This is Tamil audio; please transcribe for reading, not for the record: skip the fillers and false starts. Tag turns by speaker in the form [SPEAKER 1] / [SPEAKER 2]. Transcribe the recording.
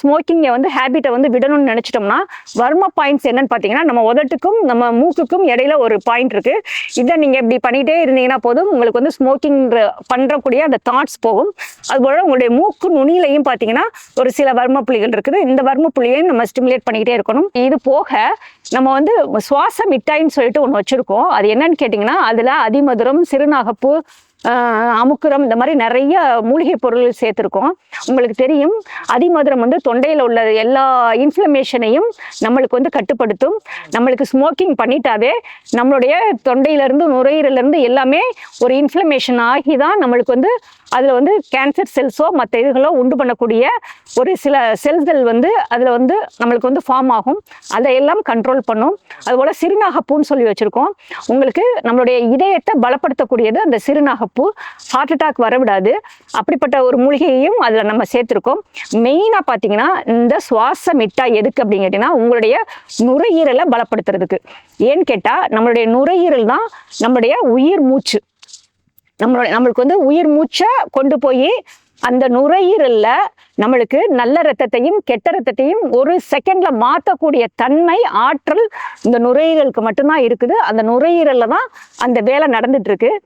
[SPEAKER 1] ஸ்மோக்கிங்கை வந்து ஹேபிட்டை வந்து விடணும்னு நினச்சிட்டோம்னா வர்ம பாயிண்ட்ஸ் என்னன்னு பார்த்தீங்கன்னா, நம்ம உதட்டுக்கும் நம்ம மூக்குக்கும் இடையில ஒரு பாயிண்ட் இருக்கு. இதை நீங்கள் இப்படி பண்ணிகிட்டே இருந்தீங்கன்னா போதும், உங்களுக்கு வந்து ஸ்மோக்கிங் பண்ணுறக்கூடிய அந்த தாட்ஸ் போகும். அதுபோல் உங்களுடைய மூக்கு நுனியிலையும் பார்த்தீங்கன்னா ஒரு சில வர்ம புள்ளிகள் இருக்குது. இந்த வர்ம புள்ளியையும் நம்ம ஸ்டிமுலேட் பண்ணிக்கிட்டே இருக்கணும். இது போக நம்ம வந்து சுவாச மிட்டாயின்னு சொல்லிட்டு ஒன்று வச்சுருக்கோம். அது என்னன்னு கேட்டிங்கன்னா, அதில் அதிமதுரம், சிறுநாகப்பூ, அமுக்குரம், இந்த மாதிரி நிறைய மூலிகை பொருள் சேர்த்துருக்கோம். உங்களுக்கு தெரியும், அதிமதுரம் வந்து தொண்டையில் உள்ள எல்லா இன்ஃப்ளமேஷனையும் நம்மளுக்கு வந்து கட்டுப்படுத்தும். நம்மளுக்கு ஸ்மோக்கிங் பண்ணிட்டாவே நம்மளுடைய தொண்டையிலேருந்து நுரையீரலேருந்து எல்லாமே ஒரு இன்ஃப்ளமேஷன் ஆகி தான் நம்மளுக்கு வந்து அதில் வந்து கேன்சர் செல்ஸோ மற்ற இதுகளோ உண்டு பண்ணக்கூடிய ஒரு சில செல்கள் வந்து அதில் வந்து நம்மளுக்கு வந்து ஃபார்ம் ஆகும். அதையெல்லாம் கண்ட்ரோல் பண்ணும். அதுபோல் சிறுநாகப்பூன்னு சொல்லி வச்சுருக்கோம். உங்களுக்கு நம்மளுடைய இதயத்தை பலப்படுத்தக்கூடியது அந்த சிறுநாகப்பூ. Heart attack வரவிடாது. அப்படிப்பட்ட ஒரு மூலிகையையும் அதில் நம்ம சேர்த்துருக்கோம். மெயினாக பார்த்தீங்கன்னா இந்த சுவாச மிட்டாய் எதுக்கு அப்படின்னு கேட்டிங்கன்னா, உங்களுடைய நுரையீரலை பலப்படுத்துறதுக்கு. ஏன்னு கேட்டால் நம்மளுடைய நுரையீரல் தான் நம்மளுடைய உயிர் மூச்சு. நம்மளுக்கு வந்து உயிர் மூச்சை கொண்டு போய் அந்த நுரையீரல்ல நம்மளுக்கு நல்ல ரத்தத்தையும் கெட்ட ரத்தத்தையும் ஒரு செகண்ட்ல மாற்றக்கூடிய தன்மை, ஆற்றல் இந்த நுரையீரலுக்கு மட்டும்தான் இருக்குது. அந்த நுரையீரல்ல தான் அந்த வேலை நடந்துட்டு இருக்கு.